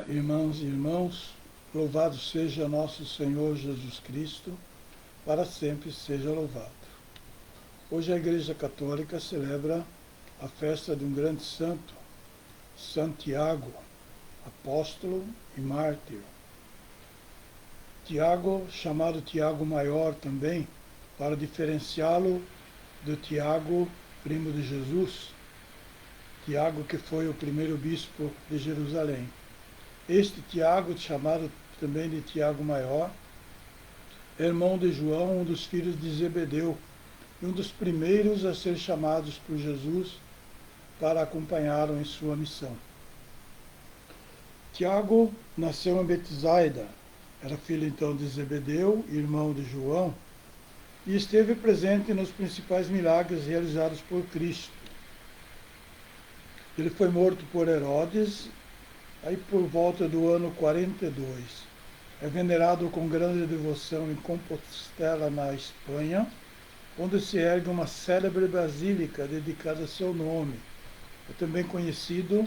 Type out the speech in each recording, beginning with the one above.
Irmãos e irmãos, louvado seja nosso Senhor Jesus Cristo, para sempre seja louvado. Hoje a Igreja Católica celebra a festa de um grande santo, Santiago, apóstolo e mártir. Tiago, chamado Tiago Maior também, para diferenciá-lo do Tiago, primo de Jesus, Tiago que foi o primeiro bispo de Jerusalém. Este Tiago, chamado também de Tiago Maior, é irmão de João, um dos filhos de Zebedeu, e um dos primeiros a ser chamados por Jesus para acompanhá-lo em sua missão. Tiago nasceu em Betsaida, era filho então de Zebedeu, irmão de João, e esteve presente nos principais milagres realizados por Cristo. Ele foi morto por Herodes aí por volta do ano 42. É venerado com grande devoção em Compostela, na Espanha, onde se ergue uma célebre basílica dedicada a seu nome. É também conhecido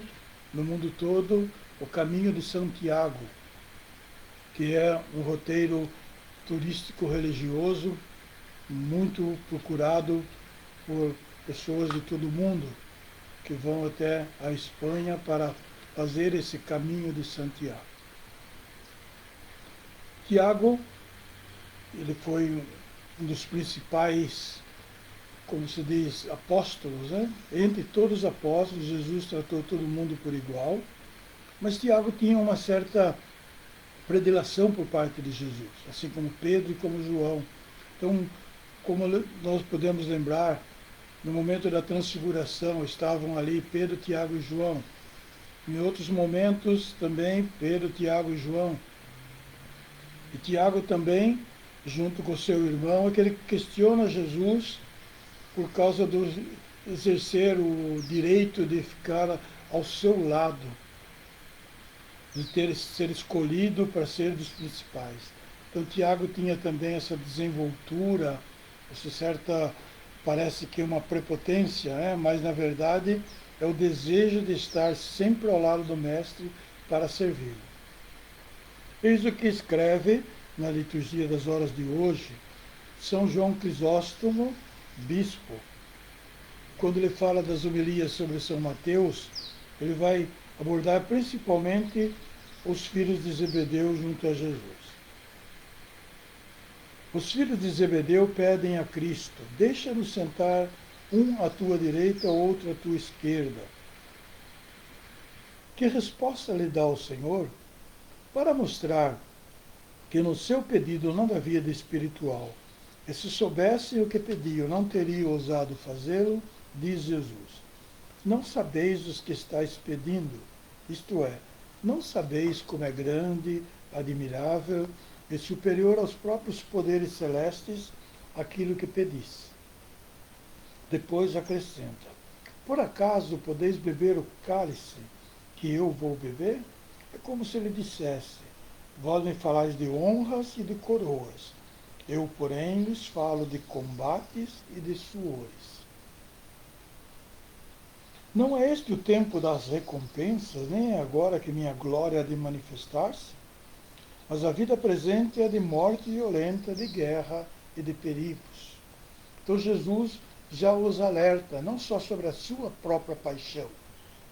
no mundo todo o Caminho de Santiago, que é um roteiro turístico religioso muito procurado por pessoas de todo o mundo que vão até a Espanha para fazer esse caminho de Santiago. Tiago, ele foi um dos principais, como se diz, apóstolos, né? Entre todos os apóstolos, Jesus tratou todo mundo por igual, mas Tiago tinha uma certa predileção por parte de Jesus, assim como Pedro e como João. Então, como nós podemos lembrar, no momento da transfiguração estavam ali Pedro, Tiago e João. Em outros momentos também Pedro, Tiago e João. E Tiago também, junto com seu irmão, é que ele questiona Jesus por causa de exercer o direito de ficar ao seu lado, de ser escolhido para ser dos principais. Então Tiago tinha também essa desenvoltura, essa certa, parece que uma prepotência, né? Mas na verdade é o desejo de estar sempre ao lado do Mestre para servi-lo. Eis o que escreve na liturgia das horas de hoje São João Crisóstomo, bispo. Quando ele fala das homilias sobre São Mateus, ele vai abordar principalmente os filhos de Zebedeu junto a Jesus. Os filhos de Zebedeu pedem a Cristo: deixa-nos sentar um à tua direita, outro à tua esquerda. Que resposta lhe dá o Senhor? Para mostrar que no seu pedido não havia de espiritual, e se soubessem o que pediam, não teriam ousado fazê-lo, diz Jesus: não sabeis os que estáis pedindo, isto é, não sabeis como é grande, admirável e superior aos próprios poderes celestes aquilo que pedis. Depois acrescenta: por acaso podeis beber o cálice que eu vou beber? É como se ele dissesse: vós me falais de honras e de coroas, eu, porém, lhes falo de combates e de suores. Não é este o tempo das recompensas, nem é agora que minha glória há de manifestar-se? Mas a vida presente é de morte violenta, de guerra e de perigos. Então Jesus já os alerta, não só sobre a sua própria paixão,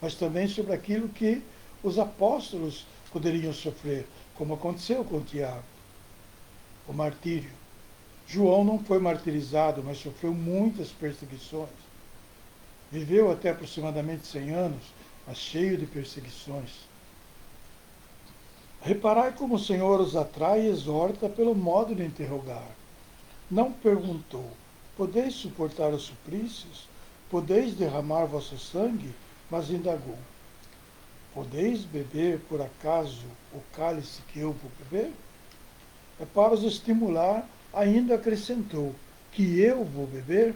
mas também sobre aquilo que os apóstolos poderiam sofrer, como aconteceu com Tiago, o martírio. João não foi martirizado, mas sofreu muitas perseguições. Viveu até aproximadamente 100 anos, mas cheio de perseguições. Reparai como o Senhor os atrai e exorta pelo modo de interrogar. Não perguntou: podeis suportar os suplícios? Podeis derramar vosso sangue? Mas indagou: podeis beber, por acaso, o cálice que eu vou beber? É para os estimular, ainda acrescentou: que eu vou beber?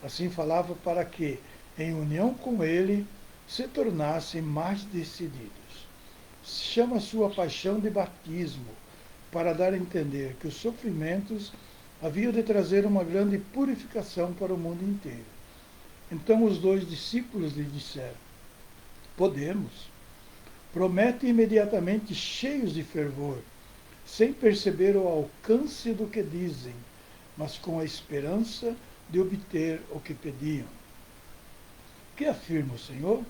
Assim falava para que, em união com ele, se tornassem mais decididos. Chama sua paixão de batismo, para dar a entender que os sofrimentos haviam de trazer uma grande purificação para o mundo inteiro. Então os dois discípulos lhe disseram: podemos. Prometem imediatamente cheios de fervor, sem perceber o alcance do que dizem, mas com a esperança de obter o que pediam. Que afirma o Senhor?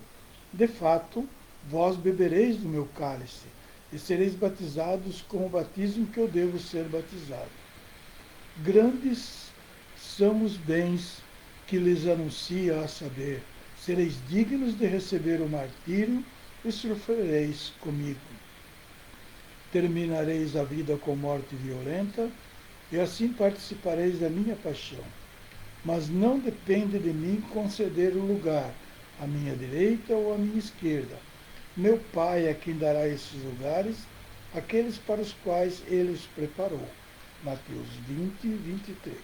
De fato, vós bebereis do meu cálice e sereis batizados com o batismo que eu devo ser batizado. Grandes são os bens que lhes anuncia, a saber, sereis dignos de receber o martírio e sofrereis comigo. Terminareis a vida com morte violenta, e assim participareis da minha paixão. Mas não depende de mim conceder o lugar, à minha direita ou à minha esquerda. Meu Pai é quem dará esses lugares, aqueles para os quais ele os preparou. Mateus 20, 23.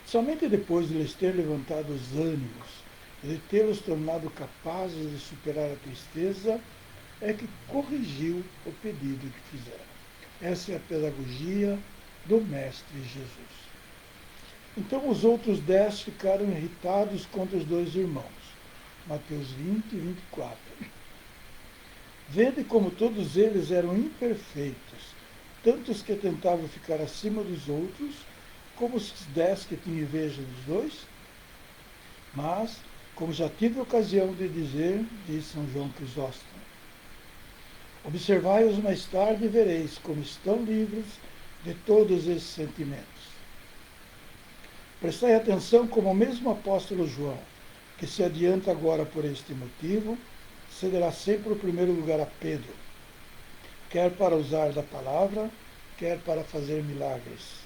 Somente depois de lhes ter levantado os ânimos, de tê-los tornado capazes de superar a tristeza, é que corrigiu o pedido que fizeram. Essa é a pedagogia do Mestre Jesus. Então os outros 10 ficaram irritados contra os 2 irmãos. Mateus 20, 24. Vede como todos eles eram imperfeitos, tanto os que tentavam ficar acima dos outros, como os 10 que tinham inveja dos 2. Mas, como já tive ocasião de dizer, diz São João Crisóstomo, observai-os mais tarde e vereis como estão livres de todos esses sentimentos. Prestai atenção como o mesmo apóstolo João, que se adianta agora por este motivo, cederá sempre o primeiro lugar a Pedro, quer para usar da palavra, quer para fazer milagres,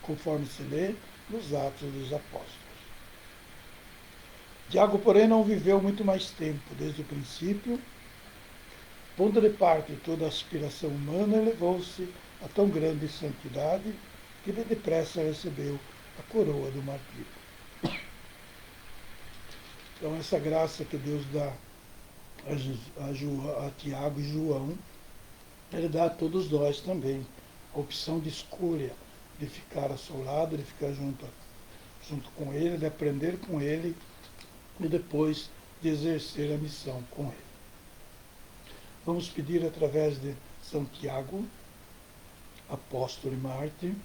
conforme se lê nos Atos dos Apóstolos. Tiago, porém, não viveu muito mais tempo, desde o princípio, pondo de parte toda a aspiração humana, elevou-se a tão grande santidade que de depressa recebeu a coroa do martírio. Então, essa graça que Deus dá a Tiago e João, ele dá a todos nós também a opção de escolha, de ficar ao seu lado, de ficar junto com ele, de aprender com ele e depois de exercer a missão com ele. Vamos pedir através de São Tiago, apóstolo e mártir,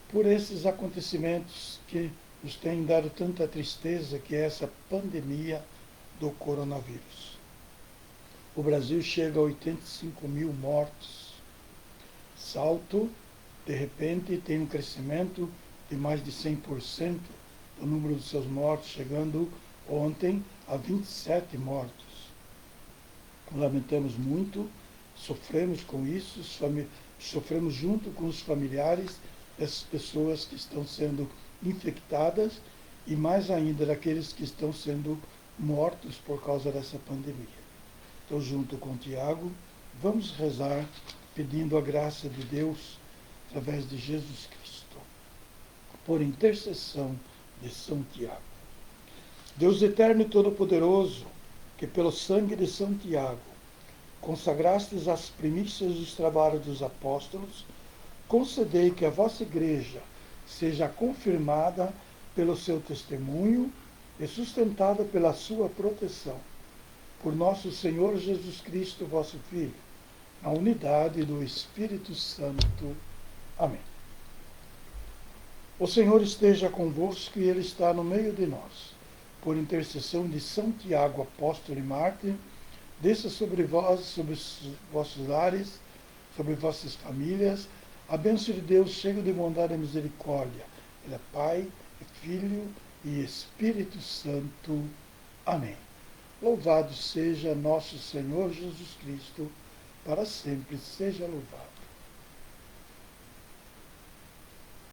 por esses acontecimentos que nos têm dado tanta tristeza, que é essa pandemia do coronavírus. O Brasil chega a 85 mil mortos. Salto, de repente, tem um crescimento de mais de 100% do número de seus mortos, chegando ontem a 27 mortos. Lamentamos muito, sofremos com isso, sofremos junto com os familiares dessas pessoas que estão sendo infectadas e mais ainda daqueles que estão sendo mortos por causa dessa pandemia. Então, junto com Tiago, vamos rezar pedindo a graça de Deus através de Jesus Cristo, por intercessão de São Tiago. Deus eterno e todo-poderoso, que pelo sangue de São Tiago consagrastes as primícias dos trabalhos dos apóstolos, concedei que a vossa Igreja seja confirmada pelo seu testemunho e sustentada pela sua proteção. Por nosso Senhor Jesus Cristo, vosso Filho, na unidade do Espírito Santo. Amém. O Senhor esteja convosco e Ele está no meio de nós. Por intercessão de São Tiago, apóstolo e mártir, desça sobre vós, sobre os vossos lares, sobre vossas famílias, a bênção de Deus cheio de bondade e misericórdia. Ele é Pai, Filho e Espírito Santo. Amém. Louvado seja nosso Senhor Jesus Cristo, para sempre seja louvado.